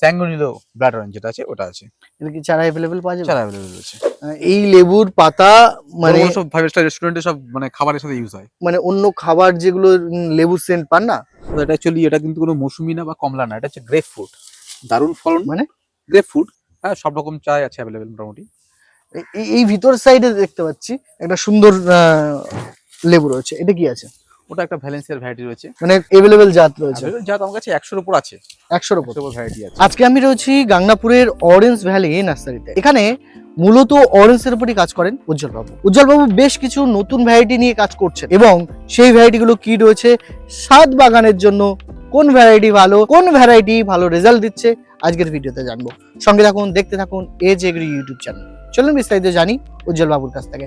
স্যাঙ্গুইনিলো blood orange যেটা আছে ওটা আছে। এটা কি চারা অ্যাভেলেবেল পাওয়া যাবে? চারা অ্যাভেলেবল রয়েছে। এই লেবুর পাতা মানে মানে সব 5 স্টার রেস্টুরেন্টে সব মানে খাবারের সাথে ইউজ হয়। মানে অন্য খাবার যেগুলো লেবুর সেন্ট পান না? তো এটা অ্যাকচুয়ালি এটা কিন্তু কোনো মৌসুমি না বা কমলা না, এটা হচ্ছে গ্রেপ ফ্রুট। দারুণ ফলন মানে গ্রেপ ফ্রুট। হ্যাঁ, সব রকম চাই আছে অ্যাভেলেবল মোটামুটি। এই ভিতর সাইডে দেখতে পাচ্ছি একটা সুন্দর লেবু রয়েছে, এটা কি আছে? ওটা একটা ভ্যালেন্সিয়ার ভ্যারাইটি রয়েছে। মানে অ্যাভেলেবেল জাত রয়েছে? available জাত আমার কাছে 100-র উপর আছে। 100-র উপর 100-র উপর ভ্যারাইটি আছে। আজকে আমি রয়েছি গাংনাপুরের অরেঞ্জ ভ্যালি নার্সারিতে। এখানে মূলত অরেঞ্জের উপরই কাজ করেন উজ্জ্বলবাবু। উজ্জ্বলবাবু বেশ কিছু নতুন ভ্যারাইটি নিয়ে কাজ করছেন এবং সেই ভ্যারাইটিগুলো কি রয়েছে, ছাদ বাগানের জন্য কোন ভ্যারাইটি ভালো রেজাল্ট দিচ্ছে আজকের ভিডিওতে জানবো। সঙ্গে থাকুন, দেখতে থাকুন এজ এগ্রি ইউটিউব চ্যানেল। চলুন বিস্তারিত জানি উজ্জ্বলবাবুর কাছ থেকে।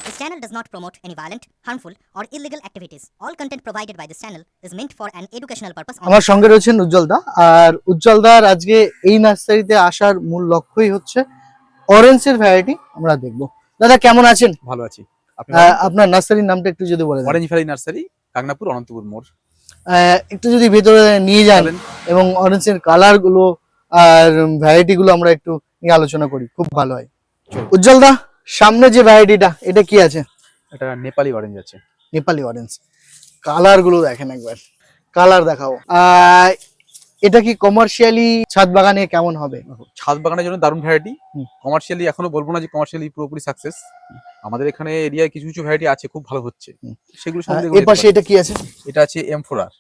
This channel does not promote any violent, harmful, or illegal activities. All content provided by this channel is meant for an educational purpose only. আমার সঙ্গে রয়েছেন উজ্জ্বলদা, আর উজ্জ্বলদার আজকে এই নার্সারিতে আসার মূল লক্ষ্যই হচ্ছে অরেঞ্জের ভ্যারাইটি আমরা দেখবো। দাদা কেমন আছেন? ভালো আছি। আপনার নার্সারির নামটা একটু যদি বলেন। Orange valley nursery, Gangnapur, Anantapur মোড়। একটু যদি ভেতরে নিয়ে যান এবং অরেঞ্জের কালার গুলো আর ভ্যারাইটি গুলো আমরা একটু নিয়ে আলোচনা করি, খুব ভালো হয়। উজ্জ্বলদা, সামনে যে ভ্যারাইটিটা এটা কি আছে? এটা নেপালি অরেঞ্জ আছে। নেপালি অরেঞ্জ। কালার গুলো দেখেন একবার, কালার দেখাও। এটা কি কমার্শিয়ালি ছাদ বাগানে কেমন হবে? ছাদ বাগানের জন্য দারুণ ভ্যারাইটি। হুম। কমার্শিয়ালি এখনো বলবো না যে কমার্শিয়ালি পুরোপুরি সাকসেস। আমাদের এখানে এরিয়ায় কিছু কিছু ভ্যারাইটি আছে খুব ভালো হচ্ছে, সেগুলো এর পাশে এটা কি আছে? এটা আছে M4R,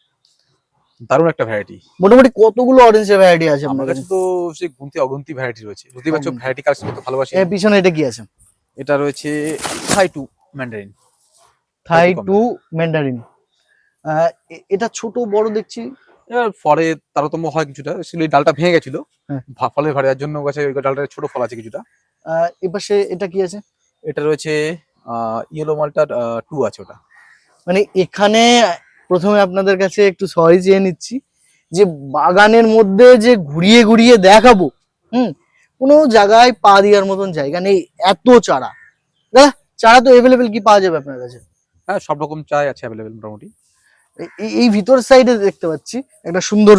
দারুণ একটা ভ্যারাইটি। মোটামুটি কতগুলো অরেঞ্জের ভ্যারাইটি আছে আমার আপনার কাছে? কাছে? তো সে গুনতি অগন্তি ভ্যারাইটি রয়েছে, বুঝতেই পারছো ভ্যারাইটি কালেকশন করতে ভালোবাসি। এর পিছনে এটা কি আছে? এটা রয়েছে Thai to Mandarin. Thai to Mandarin. এটা ছোট বড় দেখছি। এবার ফলে তারতম্য হয় কিছুটা, আসলে ডালটা ভেঙে গেছিল হ্যাঁ। ফলের ভারে, যার জন্য গাছে ওই ডালটার ছোট ফল আছে কিছুটা। এর পাশে এটা কি আছে? এটা রয়েছে ইয়েলো মাল্টার 2 আছে ওটা। মানে এখানে প্রথমে আপনাদের কাছে একটু সরি চেয়ে নিচ্ছি যে বাগানের মধ্যে যে ঘুরিয়ে ঘুরিয়ে দেখাবো, কোনো জায়গায় পা দেওয়ার মতন জায়গা নেই, এত চারা। দাদা চারা তো এভেলেবেল কি পাওয়া যাবে আপনার কাছে? হ্যাঁ, সব রকম চাই আছে অ্যাভেলেবেল মোটামুটি। এই ভিতর সাইডে দেখতে পাচ্ছি একটা সুন্দর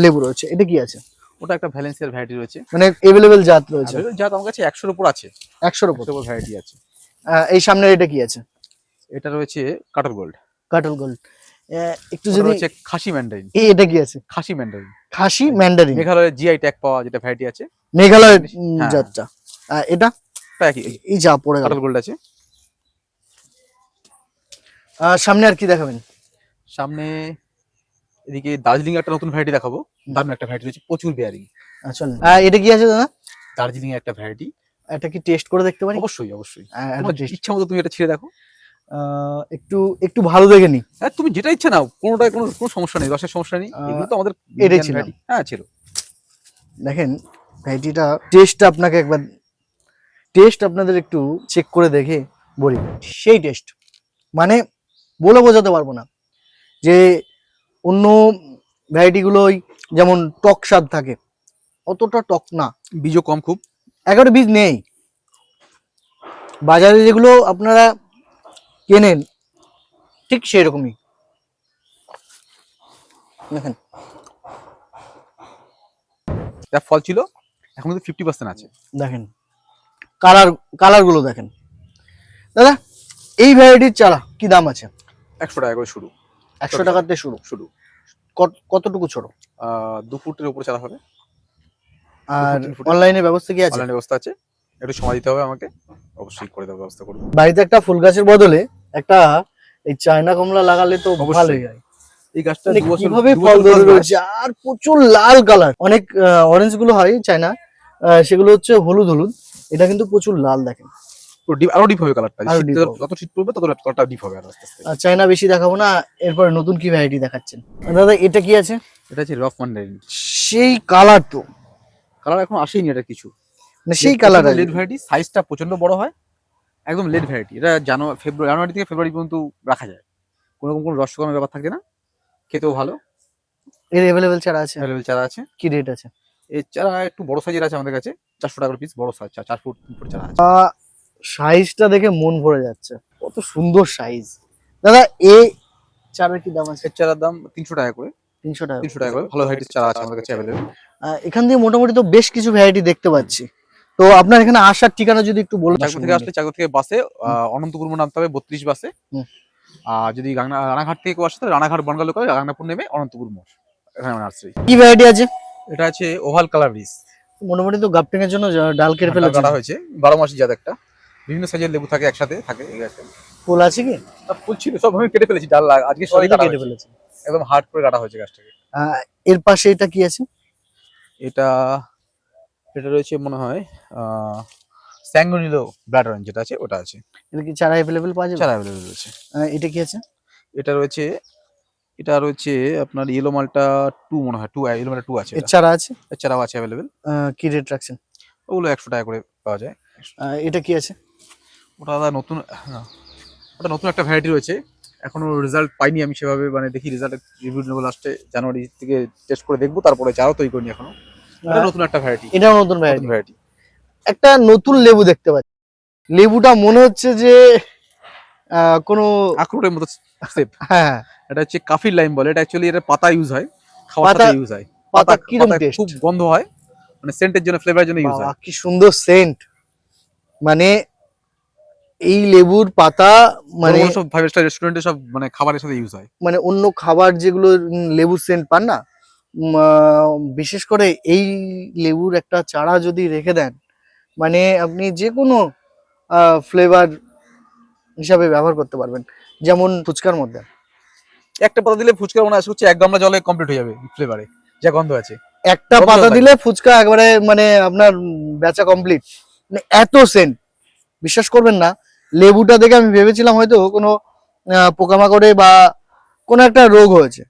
লেবু রয়েছে, এটা কি আছে? ওটা একটা ভ্যালেন্সিয়ার ভ্যারাইটি রয়েছে। মানে এভেলেবেল জাত রয়েছে? জাত আমার কাছে 100-র উপর আছে। 100-র উপর 100-র উপর ভ্যারাইটি আছে। এই সামনের এটা কি আছে? এটা রয়েছে কাটল গোল্ড। কাটল গোল্ড। একটু ওটা যদি রয়েছে খাসি ম্যান্ডারিন। এটা কি আছে? খাসি ম্যান্ডারিন। খাসি ম্যান্ডারিন। মেঘালয়ের জিআই ট্যাগ পাওয়া যেটা ভ্যারাইটি আছে, মেঘালয়ের হ্যাঁ। জাতটা। এটা একই এই যা পড়ে গেল। কাটল গোল্ড আছে। সামনে আর কি দেখাবেন? সামনে এদিকে দার্জিলিং একটা নতুন ভ্যারাইটি দেখাবো, দারুণ একটা ভ্যারাইটি রয়েছে, প্রচুর বেয়ারিং। চল এটা কি আছে দাদা? দার্জিলিং এর একটা ভ্যারাইটি। এটা কি টেস্ট করে দেখতে পারি? অবশ্যই অবশ্যই, একটা taste। ইচ্ছা মতো তুমি এটা ছিঁড়ে দেখো। একটু একটু ভালো দেখে নি। হ্যাঁ, তুমি যেটা ইচ্ছা নাও, কোনোটায় কোনো সমস্যা নেই, রসের সমস্যা নেই। এগুলো তো আমাদের এটাই ছিল। variety। হ্যাঁ ছিল। দেখেন ভ্যারাইটিটা টেস্ট আপনাকে একবার টেস্ট আপনাদের একটু চেক করে দেখে বলি, সেই টেস্ট মানে বলে বোঝাতে পারবো না। যে অন্য ভ্যারাইটিগুলোই যেমন টক স্বাদ থাকে, অতটা টক না, বীজও কম খুব, একেবারে বীজ নেই। বাজারে যেগুলো আপনারা কেনেন ঠিক সেই রকমই। দেখেন যা ফল ছিল এখন কিন্তু 50% আছে। দেখেন কালার গুলো দেখেন। দাদা এই ভ্যারাইটির চারা কি দাম আছে? 100 টাকা করে শুরু। 100 টাকাতে শুরু। শুরু কতটুকু ছোট? 2 ফুটের উপরে চারা হবে। আর 2 ফুটের। অনলাইনে ব্যবস্থা কি আছে? অনলাইন ব্যবস্থা আছে, একটু সময় দিতে হবে আমাকে, অবশ্যই করে দেওয়ার ব্যবস্থা করব। বাড়িতে একটা ফুল গাছের বদলে একটা এই চায়না কমলা লাগালে তো ভালোই হয়। এই গাছটা মানে 2 বছর কিভাবে 2 ফল বছর ধরে বয়স। রয়েছে আর প্রচুর লাল কালার। অনেক অরেঞ্জ গুলো হয় চায়না, সেগুলো হচ্ছে হলুদ হলুদ, এটা কিন্তু প্রচুর লাল। দেখেন আরো ডিপ হবে কালারটা, আরো deep হবে। যত শীত পড়বে তত কালারটা ডিপ হবে আস্তে আস্তে। চায়না বেশি দেখাবো না, এরপরে নতুন কি ভ্যারাইটি দেখাচ্ছেন দাদা? এটা কি আছে? এটা হচ্ছে রফ ম্যান্ডারিন। সেই কালার তো, কালার এখন আসেনি এটা কিছু, মানে সেই কালার লেট ভ্যারাইটি, সাইজটা প্রচন্ড বড় হয়, একদম লেট ভ্যারাইটি। এটা জানুয়ারি থেকে ফেব্রুয়ারি পর্যন্ত রাখা যায়, কোনো রস করার ব্যাপার থাকে না, খেতেও ভালো। এর अवेलेबल চারা আছে? অ্যাভেলেবল চারা আছে। কি রেট আছে? এই চারা একটু বড় সাইজের আছে আমাদের কাছে, 400 টাকা পিস, বড় সাইজ 4 ফুট 3 ফুট চারা আছে। সাইজটা দেখে মন ভরে যাচ্ছে, কত সুন্দর সাইজ। দাদা এই চারার কি দাম আছে? এর চারার দাম 300 টাকা করে। 300 টাকা। 300 টাকা করে ভালো ভ্যারাইটির চারা আছে আমাদের কাছে অ্যাভেলেবল। এখান থেকে মোটামুটি তো বেশ কিছু ভ্যারাইটি দেখতে পাচ্ছি। তো আপনার এখানে আসার ঠিকানা যদি একটু বলুন। চাকদা থেকে আসলে চাকদা থেকে বাসে অনন্তপুর মোড় নামতে হবে 32 বাসে। হুম। আর যদি রানাঘাট থেকে কেউ আসে তাহলে রানাঘাট বনগাঁ করে রানাপুর নেমে অনন্তপুর মোড়, এখানে আমার নার্সারি। কি ভ্যারাইটি আছে? এটা আছে ওভাল কালার রিস। মোটামুটি তো গাপটিং এর জন্য ডাল কেটে ফেলেছে। কাটা হয়েছে 12 মাসি জাত একটা, বিভিন্ন সাইজের লেবু থাকে একসাথে থাকে। এই গাছটা ফুল আছে কি? সব ফুল ছিল, সব আমি কেটে ফেলেছি ডাল আজকে সবই সবই তো কাটা কেটে হয়েছে। ফেলেছে। একদম হার্ড করে কাটা হয়েছে গাছটাকে। এর পাশে এটা কি আছে? এটা রয়েছে মনে হয় স্যাঙ্গোনিলো ব্লাড অরেঞ্জ যেটা আছে ওটা আছে। এটা কি চারা अवेलेबल পাওয়া যাবে? চারা অ্যাভেলেবল রয়েছে। এটা কি আছে? এটা রয়েছে আপনার ইয়েলো মালটা 2 মনে হয়, 2 ইয়েলো মালটা 2 আছে। এর চারা আছে? এর চারাও আছে অ্যাভেলেবল। কি রেট রাখছেন? ওগুলো 100 টাকা করে পাওয়া যায়। এটা কি আছে? ওটা দাদা নতুন, ওটা নতুন একটা ভ্যারাইটি রয়েছে, এখনো রেজাল্ট পাইনি আমি সেভাবে, মানে দেখি রেজাল্টের রিভিউ নেবো লাস্টে, জানুয়ারি থেকে টেস্ট করে দেখবো, তারপরে চারাও তৈরি করিনি এখনো। এটা নতুন একটা ভ্যারাইটি। এটাও নতুন ভ্যারাইটি। ভ্যারাইটি। একটা নতুন লেবু দেখতে পাচ্ছি। লেবুটা মনে হচ্ছে যে কোনো আখরোটের মতো শেপ। হ্যাঁ, এটা হচ্ছে কাফির লাইম বলে, এটা অ্যাকচুয়ালি এটা পাতা ইউজ হয়, খাওয়ার পাতা- সাথে ইউজ হয়। পাতা কিরকম পাতায় টেস্ট? খুব গন্ধ হয়, মানে সেন্টের জন্য, ফ্লেভারের জন্য ইউজ হয়। কি সুন্দর সেন্ট। মানে এই লেবুর পাতা মানে মানে সব 5 স্টার রেস্টুরেন্টে সব মানে খাবারের সাথে ইউজ হয়। মানে অন্য খাবার যেগুলো লেবুর সেন্ট পান না, বিশেষ করে এই লেবুর একটা চারা যদি রেখে দেন, মানে আপনি যে কোনো ফ্লেভার হিসাবে ব্যবহার করতে পারবেন, যেমন ফুচকার মধ্যে। একটা পাতা দিলে ফুচকা মনে আসছে 1 গামলা জলে কমপ্লিট হয়ে যাবে ফ্লেভারে, যা গন্ধ আছে। একটা গন্ধ পাতা লাগে। দিলে ফুচকা একবারে মানে আপনার বেচা কমপ্লিট, মানে এত সেন্ট। বিশ্বাস করবেন না, লেবুটা দেখে আমি ভেবেছিলাম হয়তো কোনো পোকামাকড়ে বা কোনো একটা রোগ হয়েছে।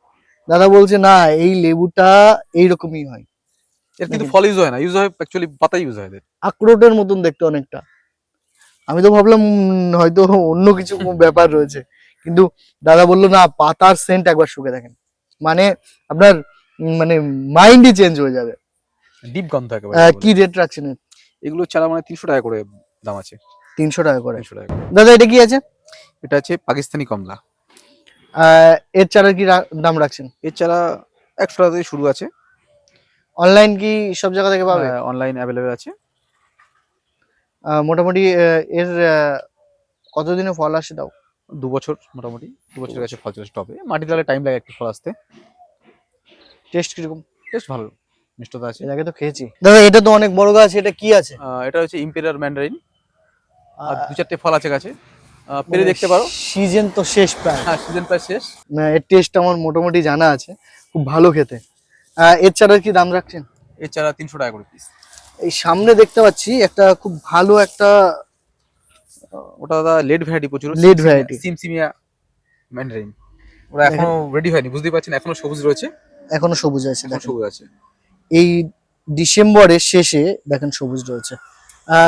দাদা বলছে না, এই লেবুটা এইরকমই হয়। এর কিন্তু ফল ইউজ হয় না, ইউজ হয় অ্যাকচুয়ালি পাতা ইউজ হয় এদের। আখরোটের মতন দেখতে অনেকটা। আমি তো ভাবলাম হয়তো অন্য কিছু কোনো ব্যাপার রয়েছে, কিন্তু দাদা বললো না, পাতার সেন্ট একবার শুকে দেখেন, মানে আপনার মানে মাইন্ডই চেঞ্জ হয়ে যাবে। ডিপ গন্ধ একেবারে। কি রেট রাখছেন? এগুলো ছাড়া মানে 300 টাকা করে দাম আছে। 300 টাকা করে। 300 টাকা করে। দাদা এটা কি আছে? এটা আছে পাকিস্তানি কমলা। এর চারার কি দাম রাখছেন? এর চারা 100 টাকা থেকে শুরু আছে। অনলাইন কি সব জায়গা থেকে পাবে? অনলাইন অ্যাভেলেবল আছে। মোটামুটি এর কতদিনে ফল আসে দাও? 2 বছর, মোটামুটি 2 বছরের কাছে ফল চলে টবে। মাটি দিলে টাইম লাগে একটু ফল আসতে। টেস্ট কিরকম? বেশ ভালো, মিষ্টতা আছে। এর আগে তো খেয়েছি। দাদা এটা তো অনেক বড় গাছ, এটা কি আছে? এটা হচ্ছে ইম্পেরিয়ার ম্যান্ডারিন। আর 2-4টে ফল আছে গাছে, পেরে দেখতে পারো। সিজন তো শেষ প্রায়। হ্যাঁ, সিজন প্রায় শেষ। এর টেস্ট আমার মোটামুটি জানা আছে, খুব ভালো খেতে। এর চারার কি দাম রাখছেন? এর চারা 300 টাকা করে পিস। এই সামনে দেখতে পাচ্ছি একটা খুব ভালো একটা ওটা দাদা লেড ভ্যারাইটি, প্রচুর Lead variety। সিমসিমিয়া ম্যান্ডারিন। ওরা এখনো রেডি হয়নি, বুঝতেই পারছেন, এখনো সবুজ রয়েছে। এখনো সবুজ আছে, এখনো দেখেন সবুজ আছে। এই ডিসেম্বরের শেষে দেখেন সবুজ রয়েছে।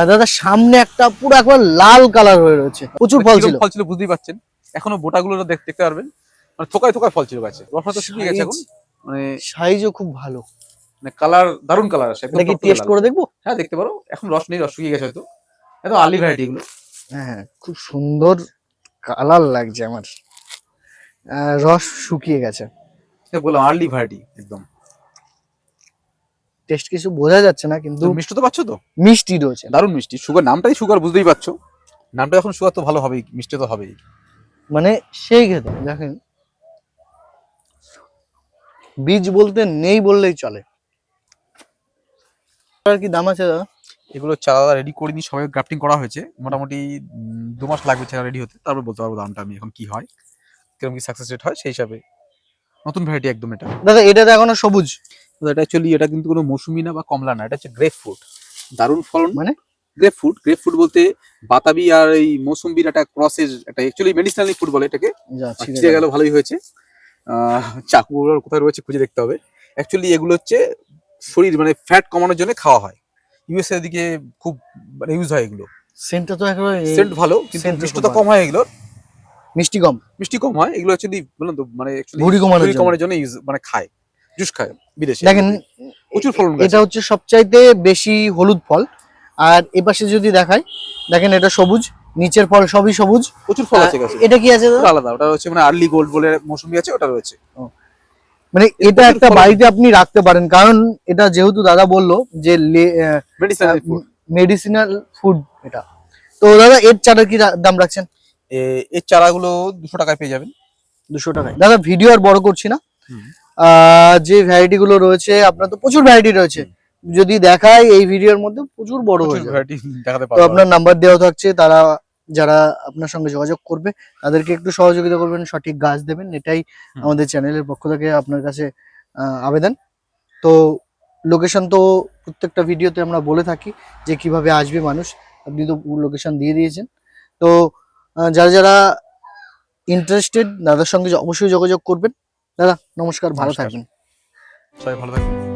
দাদা সামনে একটা পুরো একবার লাল কালার হয়ে রয়েছে, প্রচুর ফল ছিল। ফল ছিল বুঝতেই পারছেন, এখনো বোটাগুলো দেখতে পারবেন, মানে থোকায় থোকায় ফল ছিল গাছে। রসটা তো শুকিয়ে গেছে এখন, মানে সাইজও খুব ভালো। মানে কালার দারুন কালার আছে একদম। এটা কি টেস্ট করে দেখবো? হ্যাঁ, দেখতে পারো। এখন রস নেই, রস শুকিয়ে গেছে হয়তো, এত আর্লি ভ্যারাইটি এগুলো। হ্যাঁ, খুব সুন্দর কালার লাগছে আমার। রস শুকিয়ে গেছে, বললাম আর্লি ভ্যারাইটি একদম। টেস্ট কিছু বোঝা যাচ্ছে না, কিন্তু তো মিষ্টি তো পাচ্ছ তো? মিষ্টি রয়েছে, দারুন মিষ্টি। সুগার, নামটাই সুগার, বুঝতেই পারছো। নামটা এখন সুগার, তো ভালো হবেই, মিষ্টি তো হবেই। মানে সেই খেতে দেখেন, বীজ বলতে নেই বললেই চলে। আর কি দাম আছে দাদা? এগুলো চারা রেডি করিনি, সবাই গ্রাফটিং করা হয়েছে। মোটামুটি 2 মাস লাগবে চারা রেডি হতে, তারপর বলতে পারবো দামটা আমি এখন কি হয়, কিরকম কি সাকসেস রেট হয় সেই হিসাবে। নতুন ভ্যারাইটি একদম এটা। দাদা এটা তো এখনো সবুজ। তো এটা অ্যাকচুয়ালি এটা কিন্তু কোনো মৌসুমি না বা কমলা না, এটা হচ্ছে গ্রেপ ফ্রুট। দারুণ ফলন। মানে? গ্রেপ ফ্রুট বলতে বাতাবি আর এই মৌসুম্বির একটা ক্রসের, একটা অ্যাকচুয়ালি মেডিসিনালি ফ্রুট বলে এটাকে। ছিঁড়ে গেল, ভালোই হয়েছে। চাকু কোথায় রয়েছে খুঁজে দেখতে হবে। অ্যাকচুয়ালি এগুলো হচ্ছে শরীর মানে ফ্যাট কমানোর জন্য খাওয়া হয়। ইউএসএ দিকে খুব মানে ইউজ হয় এগুলো। সেন্টটা তো একেবারে সেন্ট ভালো, কিন্তু scent মিষ্টতা খুব কম হয় এগুলো। মিষ্টি কম, মিষ্টি কম হয় এগুলো। অ্যাকচুয়ালি বললাম তো, মানে ভুঁড়ি কমানোর জন্য ইউজ, মানে খায়, জুস খায় বিদেশে। দেখেন প্রচুর ফলন এটা হচ্ছে সবচাইতে বেশি হলুদ ফল, আর এপাশে যদি দেখাই, দেখেন এটা সবুজ, নিচের ফল সবই সবুজ। প্রচুর ফল আছে গাছে। এটা কি আছে দাদা? ওটা আলাদা, ওটা হচ্ছে মানে আর্লি গোল্ড বলে মৌসুমি আছে, ওটা রয়েছে। মানে এটা একটা বাড়িতে আপনি রাখতে পারেন, কারণ এটা যেহেতু দাদা বললো যে মেডিসিনাল ফুড। মেডিসিনাল ফুড এটা। তো দাদা এর চারার কি দাম রাখছেন? এর চারাগুলো 200 টাকায় পেয়ে যাবেন। 200 টাকায়। দাদা ভিডিও আর বড় করছি না, যে ভ্যারাইটি গুলো রয়েছে আপনার তো প্রচুর ভ্যারাইটি রয়েছে, যদি দেখায় এই ভিডিওর মধ্যে প্রচুর বড় হয়ে যাবে। ভ্যারাইটি দেখাতে তো পারবো। আপনার নাম্বার দেওয়া থাকছে, তারা যারা আপনার সঙ্গে যোগাযোগ করবে তাদেরকে একটু সহযোগিতা করবেন, সঠিক গাছ দেবেন, এটাই আমাদের চ্যানেলের পক্ষ থেকে আপনার কাছে আবেদন। তো লোকেশন তো প্রত্যেকটা ভিডিওতে আমরা বলে থাকি যে কিভাবে আসবে মানুষ, আপনি তো লোকেশন দিয়ে দিয়েছেন। তো যারা যারা ইন্টারেস্টেড দাদার সঙ্গে অবশ্যই যোগাযোগ করবেন। দাদা নমস্কার, ভালো নমস্কার। থাকবেন। সবাই ভালো থাকবেন।